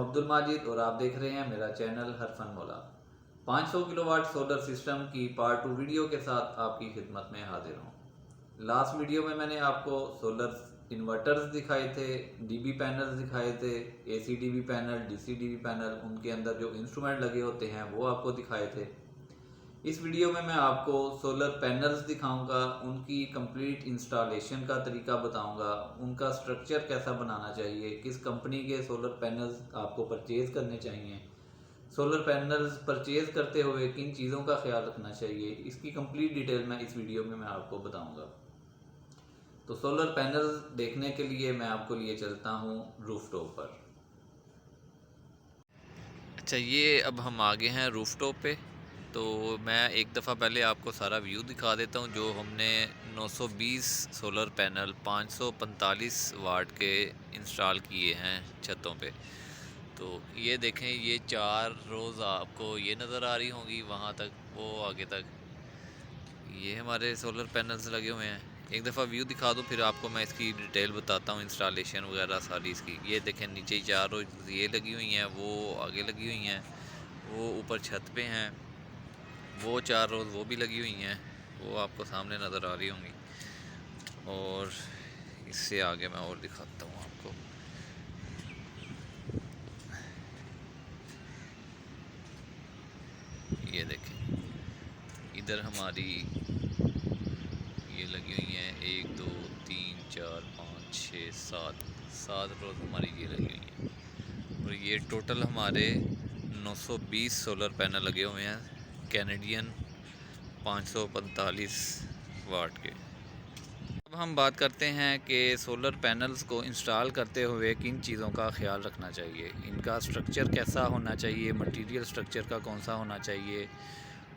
अब्दुल माजिद और आप देख रहे हैं मेरा चैनल हर फन मौला। 500 किलोवाट सोलर सिस्टम की पार्ट 2 वीडियो के साथ आपकी खिदमत में हाजिर हूँ। लास्ट वीडियो में मैंने आपको सोलर इन्वर्टर्स दिखाए थे, डीबी पैनल्स दिखाए थे, AC dB panel, DC dB panel, उनके अंदर जो इंस्ट्रूमेंट लगे होते हैं वो आपको दिखाए थे। इस वीडियो में मैं आपको सोलर पैनल्स दिखाऊंगा, उनकी कंप्लीट इंस्टॉलेशन का तरीका बताऊंगा, उनका स्ट्रक्चर कैसा बनाना चाहिए, किस कंपनी के सोलर पैनल्स आपको परचेज़ करने चाहिए, सोलर पैनल्स परचेज़ करते हुए किन चीज़ों का ख्याल रखना चाहिए, इसकी कंप्लीट डिटेल मैं इस वीडियो में मैं आपको बताऊंगा। तो सोलर पैनल्स देखने के लिए मैं आपको लिए चलता हूँ रूफटॉप पर। अच्छा, ये अब हम आ गए हैं रूफटॉप पे। तो मैं एक दफ़ा पहले आपको सारा व्यू दिखा देता हूँ जो हमने 920 सोलर पैनल 545 वाट के इंस्टॉल किए हैं छतों पे। तो ये देखें, ये 4 रोज़ आपको ये नज़र आ रही होंगी वहाँ तक, वो आगे तक ये हमारे सोलर पैनल्स लगे हुए हैं। एक दफ़ा व्यू दिखा दूँ फिर आपको मैं इसकी डिटेल बताता हूँ, इंस्टॉलेशन वगैरह सारी इसकी। ये देखें, नीचे 4 रोज़ ये लगी हुई हैं, वो आगे लगी हुई हैं, वो ऊपर छत पे हैं, वो 4 रोज़ वो भी लगी हुई हैं, वो आपको सामने नज़र आ रही होंगी। और इससे आगे मैं और दिखाता हूँ आपको। ये देखें, इधर हमारी ये लगी हुई हैं 1 2 3 4 5 6 7 रोज़ हमारी ये लगी हुई हैं। और ये टोटल हमारे 920 सोलर पैनल लगे हुए हैं, कैनेडियन 545 वाट के। अब हम बात करते हैं कि सोलर पैनल्स को इंस्टॉल करते हुए किन चीज़ों का ख्याल रखना चाहिए, इनका स्ट्रक्चर कैसा होना चाहिए, मटेरियल स्ट्रक्चर का कौन सा होना चाहिए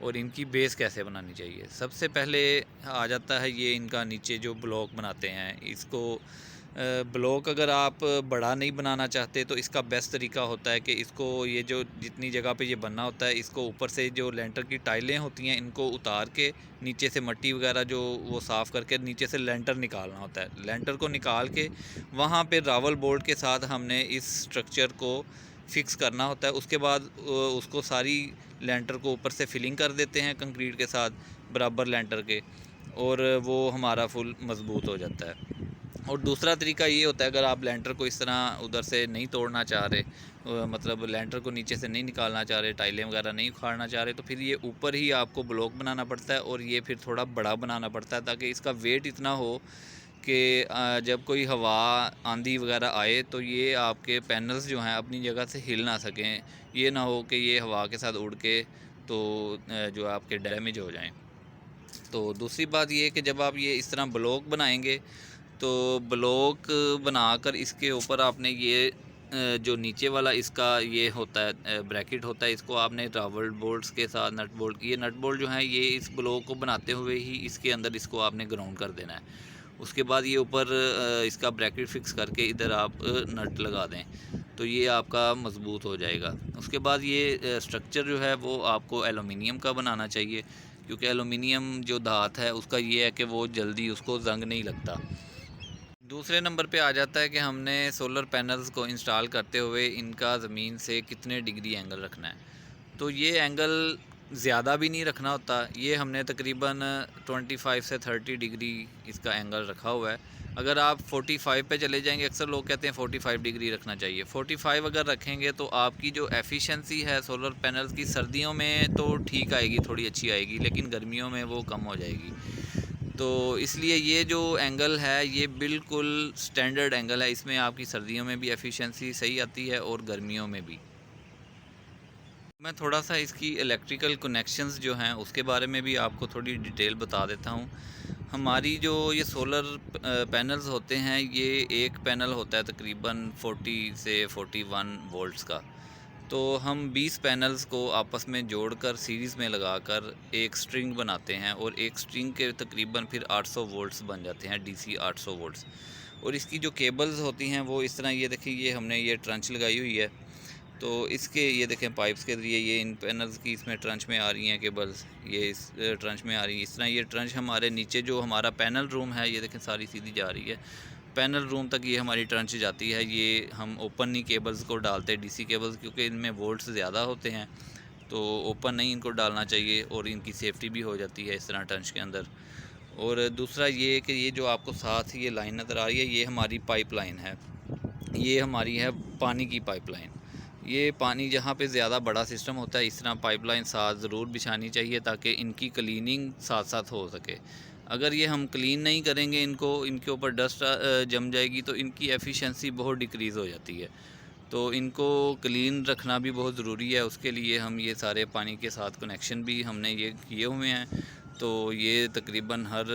और इनकी बेस कैसे बनानी चाहिए। सबसे पहले आ जाता है ये इनका नीचे जो ब्लॉक बनाते हैं, इसको ब्लॉक अगर आप बड़ा नहीं बनाना चाहते तो इसका बेस्ट तरीका होता है कि इसको ये जो जितनी जगह पे ये बनना होता है, इसको ऊपर से जो लेंटर की टाइलें होती हैं इनको उतार के नीचे से मट्टी वगैरह जो वो साफ़ करके नीचे से लेंटर निकालना होता है। लेंटर को निकाल के वहाँ पे रावल बोर्ड के साथ हमने इस स्ट्रक्चर को फिक्स करना होता है। उसके बाद उसको सारी लेंटर को ऊपर से फिलिंग कर देते हैं कंक्रीट के साथ बराबर लेंटर के, और वो हमारा फुल मज़बूत हो जाता है। और दूसरा तरीका ये होता है, अगर आप लेंटर को इस तरह उधर से नहीं तोड़ना चाह रहे, मतलब लेंटर को नीचे से नहीं निकालना चाह रहे, टाइलें वगैरह नहीं उखाड़ना चाह रहे, तो फिर ये ऊपर ही आपको ब्लॉक बनाना पड़ता है और ये फिर थोड़ा बड़ा बनाना पड़ता है ताकि इसका वेट इतना हो कि जब कोई हवा आंधी वगैरह आए तो ये आपके पैनल्स जो हैं अपनी जगह से हिल ना सकें। ये ना हो कि ये हवा के साथ उड़ के तो जो आपके डैमेज हो जाएँ। तो दूसरी बात ये है कि जब आप ये इस तरह ब्लॉक बनाएंगे तो ब्लॉक बनाकर इसके ऊपर आपने ये जो नीचे वाला इसका ये होता है ब्रैकेट होता है, इसको आपने रावल बोल्ट्स के साथ नट बोल्ट, ये नट बोल्ट जो है ये इस ब्लॉक को बनाते हुए ही इसके अंदर इसको आपने ग्राउंड कर देना है। उसके बाद ये ऊपर इसका ब्रैकेट फिक्स करके इधर आप नट लगा दें तो ये आपका मज़बूत हो जाएगा। उसके बाद ये स्ट्रक्चर जो है वो आपको एलुमिनियम का बनाना चाहिए, क्योंकि एलुमिनियम जो धात है उसका ये है कि वो जल्दी उसको जंग नहीं लगता। दूसरे नंबर पे आ जाता है कि हमने सोलर पैनल्स को इंस्टॉल करते हुए इनका ज़मीन से कितने डिग्री एंगल रखना है। तो ये एंगल ज़्यादा भी नहीं रखना होता, ये हमने तकरीबन 25 से 30 डिग्री इसका एंगल रखा हुआ है। अगर आप 45 पे चले जाएंगे, अक्सर लोग कहते हैं 45 डिग्री रखना चाहिए। 45 अगर रखेंगे तो आपकी जो एफिशिएंसी है सोलर पैनल्स की, सर्दियों में तो ठीक आएगी, थोड़ी अच्छी आएगी, लेकिन गर्मियों में वो कम हो जाएगी। तो इसलिए ये जो एंगल है ये बिल्कुल स्टैंडर्ड एंगल है, इसमें आपकी सर्दियों में भी एफिशिएंसी सही आती है और गर्मियों में भी। मैं थोड़ा सा इसकी इलेक्ट्रिकल कनेक्शंस जो हैं उसके बारे में भी आपको थोड़ी डिटेल बता देता हूँ। हमारी जो ये सोलर पैनल्स होते हैं, ये एक पैनल होता है तकरीबन 40 से 41 वोल्ट्स का। तो हम 20 पैनल्स को आपस में जोड़कर सीरीज़ में लगाकर एक स्ट्रिंग बनाते हैं और एक स्ट्रिंग के तकरीबन फिर 800 वोल्ट्स बन जाते हैं, डीसी 800 वोल्ट्स। और इसकी जो केबल्स होती हैं वो इस तरह, ये देखिए ये हमने ये ट्रंच लगाई हुई है, तो इसके ये देखें पाइप्स के ज़रिए ये इन पैनल्स की इसमें ट्रंच में आ रही हैं केबल्स, ये इस ट्रंच में आ रही है। इस तरह ये ट्रंच हमारे नीचे जो हमारा पैनल रूम है ये देखें सारी सीधी जा रही है। पैनल रूम तक ये हमारी ट्रंच जाती है। ये हम ओपन नहीं केबल्स को डालते, डीसी केबल्स, क्योंकि इनमें वोल्ट्स ज़्यादा होते हैं, तो ओपन नहीं इनको डालना चाहिए और इनकी सेफ्टी भी हो जाती है इस तरह ट्रंच के अंदर। और दूसरा ये कि ये जो आपको साथ ये लाइन नज़र आ रही है, ये हमारी पाइप लाइन है, ये हमारी है पानी की पाइपलाइन। ये पानी जहाँ पे ज़्यादा बड़ा सिस्टम होता है, इस तरह पाइपलाइन साथ ज़रूर बिछानी चाहिए ताकि इनकी क्लीनिंग साथ साथ हो सके। अगर ये हम क्लीन नहीं करेंगे इनको, इनके ऊपर डस्ट जम जाएगी तो इनकी एफिशिएंसी बहुत डिक्रीज़ हो जाती है। तो इनको क्लीन रखना भी बहुत ज़रूरी है। उसके लिए हम ये सारे पानी के साथ कनेक्शन भी हमने ये किए हुए हैं। तो ये तकरीबन हर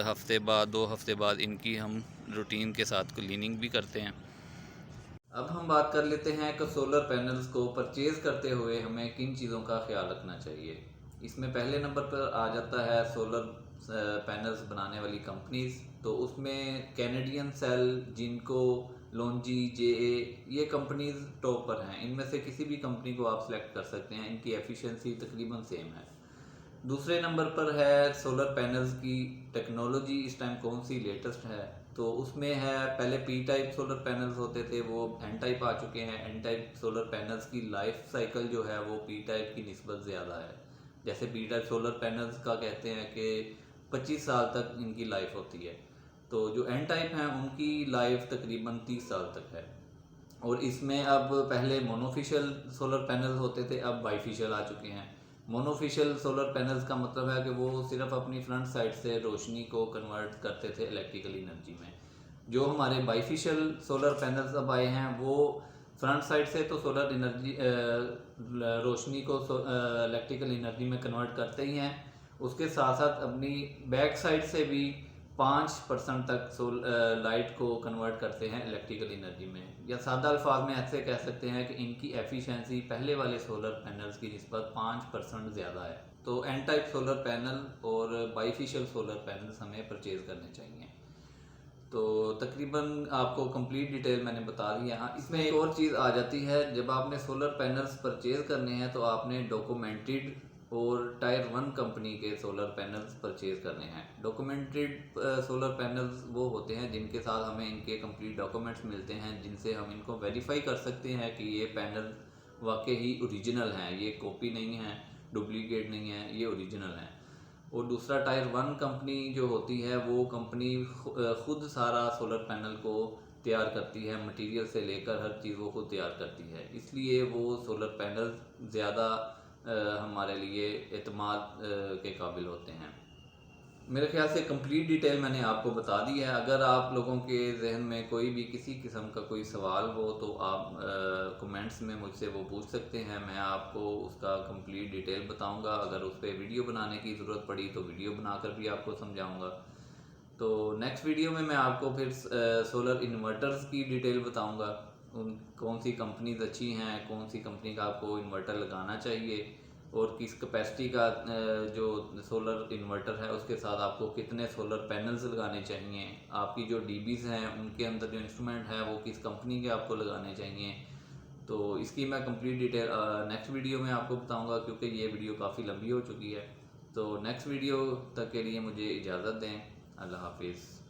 हफ्ते बाद 2 हफ्ते बाद इनकी हम रूटीन के साथ क्लीनिंग भी करते हैं। अब हम बात कर लेते हैं कि सोलर पैनल्स को परचेज़ करते हुए हमें किन चीज़ों का ख्याल रखना चाहिए। इसमें पहले नंबर पर आ जाता है सोलर पैनल्स बनाने वाली कंपनीज़। तो उसमें कैनेडियन सेल, जिनको, लोन्जी, जेए, ये कंपनीज़ टॉप पर हैं। इनमें से किसी भी कंपनी को आप सेलेक्ट कर सकते हैं, इनकी एफिशिएंसी तकरीबन सेम है। दूसरे नंबर पर है सोलर पैनल्स की टेक्नोलॉजी इस टाइम कौन सी लेटेस्ट है। तो उसमें है, पहले पी टाइप सोलर पैनल्स होते थे, वो एन टाइप आ चुके हैं। एन टाइप सोलर पैनल्स की लाइफ साइकिल जो है वो पी टाइप की निस्बत ज़्यादा है। जैसे पी टाइप सोलर पैनल्स का कहते हैं कि 25 साल तक इनकी लाइफ होती है, तो जो एन टाइप हैं उनकी लाइफ तकरीबन 30 साल तक है। और इसमें अब पहले मोनोफिशियल सोलर पैनल होते थे, अब बाईफिशियल आ चुके हैं। मोनोफिशियल सोलर पैनल्स का मतलब है कि वो सिर्फ अपनी फ्रंट साइड से रोशनी को कन्वर्ट करते थे इलेक्ट्रिकल एनर्जी में। जो हमारे बाईफिशियल सोलर पैनल्स अब आए हैं, वो फ्रंट साइड से तो सोलर एनर्जी रोशनी को इलेक्ट्रिकल एनर्जी में कन्वर्ट करते ही हैं, उसके साथ साथ अपनी बैक साइड से भी 5% तक लाइट को कन्वर्ट करते हैं इलेक्ट्रिकल एनर्जी में। या सादा अल्फाज में ऐसे कह सकते हैं कि इनकी एफिशिएंसी पहले वाले सोलर पैनल्स की निस्बत 5% ज़्यादा है। तो एन टाइप सोलर पैनल और बाईफिशियल सोलर पैनल्स हमें परचेज़ करने चाहिए। तो तकरीबन आपको कंप्लीट डिटेल मैंने बता दी है। हाँ, इसमें एक और चीज़ आ जाती है, जब आपने सोलर पैनल्स परचेज़ करने हैं तो आपने डॉक्यूमेंटेड और टायर 1 कंपनी के सोलर पैनल्स परचेज़ करने हैं। डॉक्यूमेंटेड सोलर पैनल्स वो होते हैं जिनके साथ हमें इनके कंप्लीट डॉक्यूमेंट्स मिलते हैं, जिनसे हम इनको वेरीफाई कर सकते हैं कि ये पैनल वाकई ही ओरिजिनल हैं, ये कॉपी नहीं है, डुप्लीकेट नहीं है, ये ओरिजिनल हैं। और दूसरा टायर 1 कंपनी जो होती है, वो कंपनी खुद सारा सोलर पैनल को तैयार करती है, मटेरियल से लेकर हर चीज़ वो खुद तैयार करती है, इसलिए वो सोलर पैनल ज़्यादा हमारे लिए एतमाद के काबिल होते हैं। मेरे ख्याल से कंप्लीट डिटेल मैंने आपको बता दी है। अगर आप लोगों के जहन में कोई भी किसी किस्म का कोई सवाल हो तो आप कमेंट्स में मुझसे वो पूछ सकते हैं, मैं आपको उसका कंप्लीट डिटेल बताऊंगा। अगर उस पर वीडियो बनाने की ज़रूरत पड़ी तो वीडियो बनाकर भी आपको समझाऊंगा। तो नेक्स्ट वीडियो में मैं आपको फिर सोलर इन्वर्टर्स की डिटेल बताऊंगा, उन कौन सी कंपनीज अच्छी हैं, कौन सी कंपनी का आपको इन्वर्टर लगाना चाहिए, और किस कैपेसिटी का जो सोलर इन्वर्टर है उसके साथ आपको कितने सोलर पैनल्स लगाने चाहिए, आपकी जो डीबीज़ हैं उनके अंदर जो इंस्ट्रूमेंट है वो किस कंपनी के आपको लगाने चाहिए। तो इसकी मैं कंप्लीट डिटेल नेक्स्ट वीडियो में आपको बताऊंगा, क्योंकि ये वीडियो काफ़ी लंबी हो चुकी है। तो नेक्स्ट वीडियो तक के लिए मुझे इजाज़त दें। अल्लाह हाफिज़।